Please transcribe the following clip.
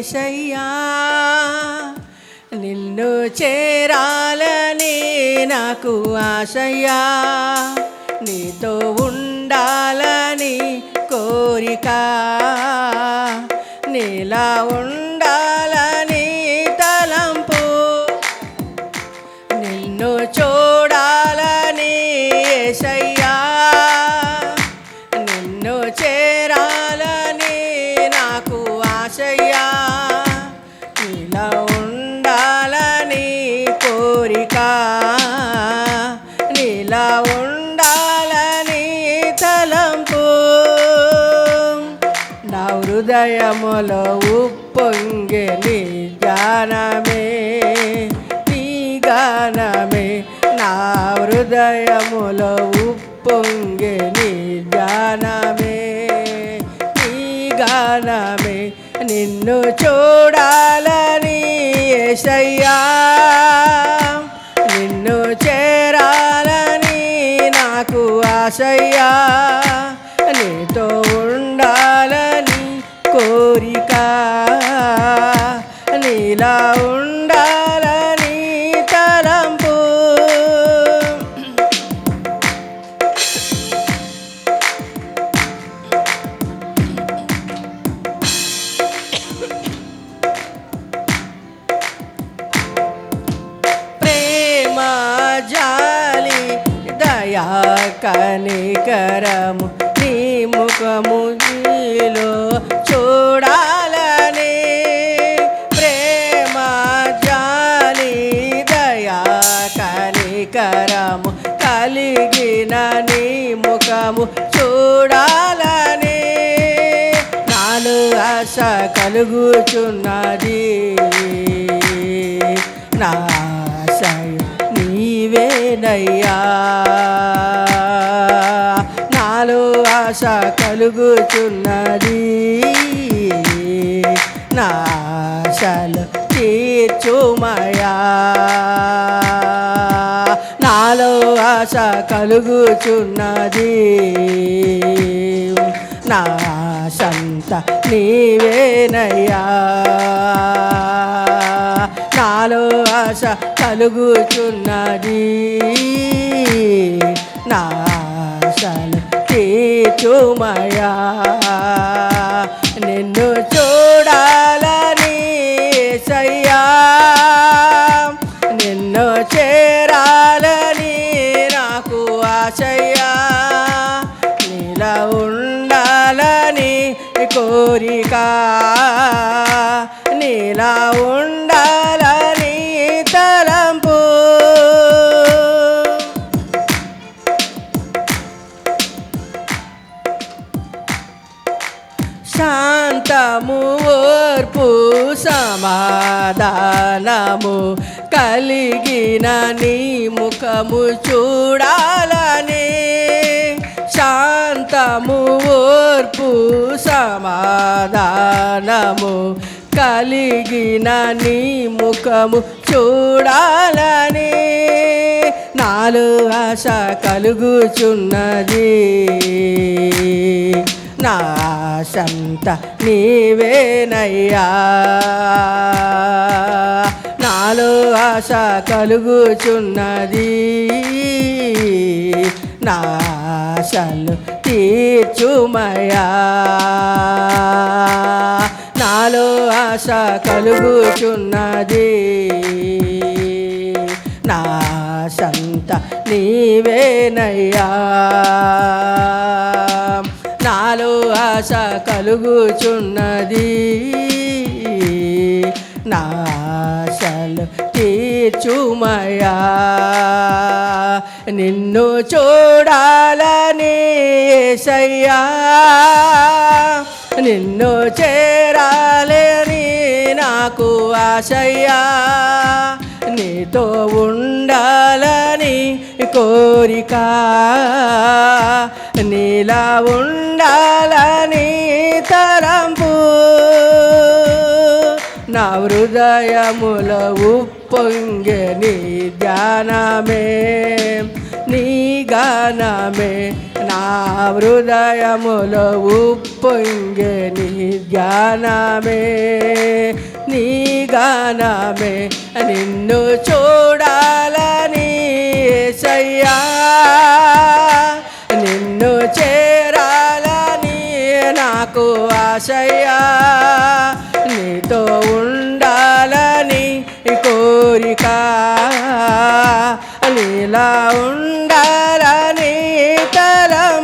యేసయ్యా నిన్ను చేరాలని నాకు ఆశయ్యా నీతో ఉండాలని కోరిక నీలా ఉండాలని తలంపు నిన్ను చూడాలని యేసయ్యా నిన్ను చేరాలని నాకు ఆశయ్యా నీలా ఉండాలని కోరిక నీలా ఉండాలని తలంపు నా హృదయములో ఉప్పొంగే నీ జ్ఞానమే నీ గానమే నా హృదయములో ఉప్పొంగే నీ జ్ఞానమే నీ గానమే నిన్ను చూడాలని యేసయ్యా నిన్ను చేరాలని నాకు ఆశయ్యా నీతో ఉండాలని కోరిక నీలా ఉండాలని తలంపు ప్రేమ జాలి దయా కనికరము నీ ముఖము నీలో చూడాలని ప్రేమ జాలి దయా కనికరము కలిగిన నీ ముఖము చూడాలని నాలో ఆశ కలుగుచున్నది నా ఆశయం నీవేనయ్యా నాలో ఆశ కలుగుచున్నది నా ఆశలు తీర్చుమయా నాలో ఆశ కలుగుచున్నది నా ఆశంత నీవేనయ్యా నాలో ఆశ కలుగుచున్నది నా ఆశలు తీర్చుమయా నిన్ను చూడాలని యేసయ్యా నిన్ను చేరాలని నాకు ఆశయ్యా నీలా ఉండాలని కోరిక నీలా ఉండాలని తలంపు శాంతము ఓర్పు సమాధానము కలిగిన నీ ముఖము చూడాలని శాంతము ఓర్పు సమాధానము కలిగిన నీ ముఖము చూడాలని నాలో ఆశ కలుగుచున్నది నా ఆశంత నీవేనయ్యా నాలో ఆశ కలుగుచున్నది నా ఆశలు తీర్చుమయా నాలో ఆశ కలుగుచున్నది నా ఆశంత నీవేనయ్యా నాలో ఆశ కలుగుచున్నది నా ఆశలు తీర్చుమయా నిన్ను చూడాలని యేసయ్యా నిన్ను చేరాలని నాకు ఆశయ్యా నీతో ఉండాలని కోరిక నీలా ఉండాలని తలంపు నా హృదయములో ఉప్పొంగే నీ ధ్యానమే నీ గానమే నా హృదయములో ఉప్పొంగే నీ జ్ఞానమే నీ గానమే నిన్ను చూడాలని యేసయ్యా నిన్ను చేరాలని నాకు ఆశయ్యా నీతో ఉండాలని కోరిక నీలా ఉండాలని తరం